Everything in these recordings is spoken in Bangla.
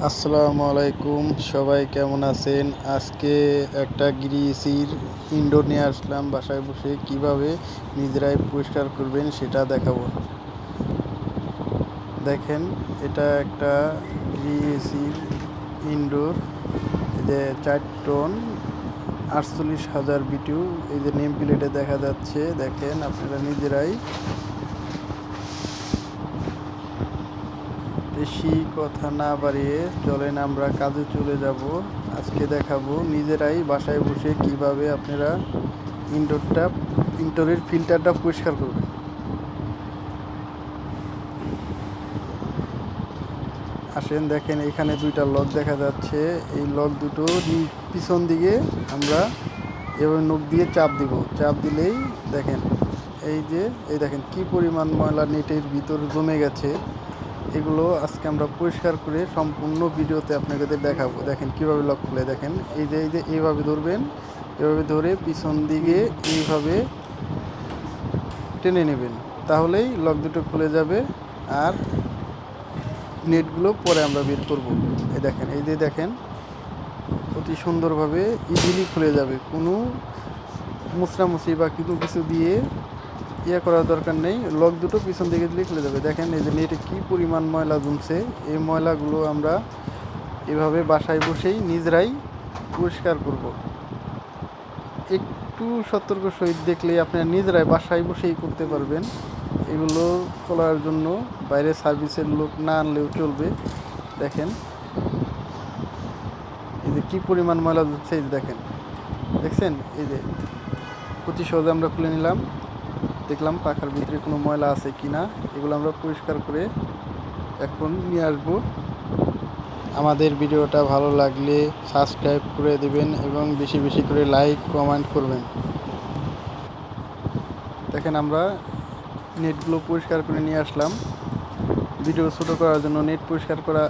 আসসালামু আলাইকুম, সবাই কেমন আছেন? আজকে একটা গ্রিসির ইনডোর নিয়ে আসলাম। বাসায় বসে কিভাবে নিজেরাই পরিষ্কার করবেন সেটা দেখাবো। দেখেন, এটা একটা গ্রিসির ইনডোর। এই যে 4 টন 48,000 বিটিউ, এই যে নেম প্লেটে দেখা যাচ্ছে। দেখেন আপনারা নিজেরাই। বেশি কথা না বাড়িয়ে চলেন আমরা কাজে চলে যাব। আজকে দেখাবো নিজেরাই বাসায় বসে কিভাবে আপনারা ইনডোরের ফিল্টারটা পরিষ্কার করবেন। আসেন, দেখেন এখানে দুইটা লক দেখা যাচ্ছে। এই লক দুটো পিছন দিকে আমরা এভাবে নখ দিয়ে চাপ দিব। চাপ দিলেই দেখেন, এই দেখেন কি পরিমাণ ময়লা নেটের ভিতর জমে গেছে। এগুলো আজকে আমরা পরিষ্কার করে সম্পূর্ণ ভিডিওতে আপনাদের দেখাবো। দেখেন কিভাবে লক খুলে। দেখেন এই যে এইভাবে ধরবেন, এভাবে ধরে পিছন দিকে এইভাবে টেনে নেবেন, তাহলেই লক দুটো খুলে যাবে। আর নেটগুলো পরে আমরা বের করব। এই দেখেন অতি সুন্দরভাবে ইজিলি খুলে যাবে। কোনো মুচড়ামুচড়ি বা কিছু দিয়ে করার দরকার নেই। লক দুটো পিছন দিকে দিলে খুলে যাবে। দেখেন এই যে নেটে কী পরিমাণ ময়লা জমছে। এই ময়লাগুলো আমরা এভাবে বাসায় বসেই নিজেরাই পরিষ্কার করব। একটু সতর্ক সহিত দেখলেই আপনারা নিজেরাই বাসায় বসেই করতে পারবেন। এগুলো করার জন্য বাইরে সার্ভিসের লোক না আনলেও চলবে। দেখেন এই যে কী পরিমাণ ময়লা জমছে। এই যে দেখছেন এই যে অতি সহজে আমরা খুলে নিলাম। দেখলাম পাখার ভিতরে কোনো ময়লা আছে কি না। এগুলো আমরা পরিষ্কার করে এখন নিয়ে আসবো। আমাদের ভিডিওটা ভালো লাগলে সাবস্ক্রাইব করে দেবেন এবং বেশি বেশি করে লাইক কমেন্ট করবেন। দেখেন আমরা নেটগুলো পরিষ্কার করে নিয়ে আসলাম। ভিডিও ছোটো করার জন্য নেট পরিষ্কার করা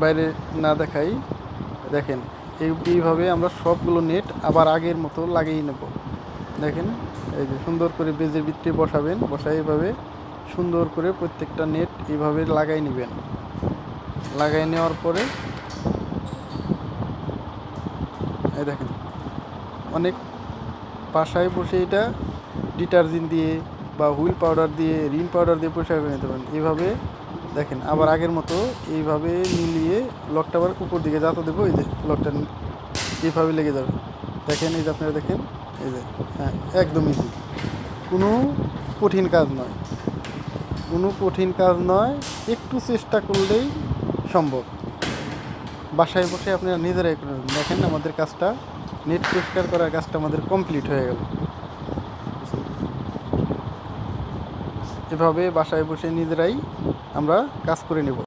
বাইরে না দেখাই। দেখেন এইভাবে আমরা সবগুলো নেট আবার আগের মতো লাগিয়ে নেব। দেখেন এই যে সুন্দর করে বেজের ভিতরে বসাবেন। বসাই এইভাবে সুন্দর করে প্রত্যেকটা নেট এইভাবে লাগাই নেবেন। লাগাই নেওয়ার পরে এই দেখেন অনেক বাসায় বসে এটা ডিটারজেন্ট দিয়ে বা হুইল পাউডার দিয়ে রিন পাউডার দিয়ে পরিষ্কার করে নিতে পারেন। এইভাবে দেখেন আবার আগের মতো এইভাবে মিলিয়ে লকটা আবার উপর দিকে যাতে দেবো। এই যে লকটা এইভাবে লেগে যাবে। দেখেন এই যে আপনারা দেখেন এই যে, হ্যাঁ একদম ইজি। কোনো কঠিন কাজ নয়, কোনো কঠিন কাজ নয়। একটু চেষ্টা করলেই সম্ভব। বাসায় বসে আপনারা নিজেরাই করে নেবেন। দেখেন আমাদের কাজটা, নেট পরিষ্কার করার কাজটা আমাদের কমপ্লিট হয়ে গেল। এভাবে বাসায় বসে নিজেরাই আমরা কাজ করে নেব।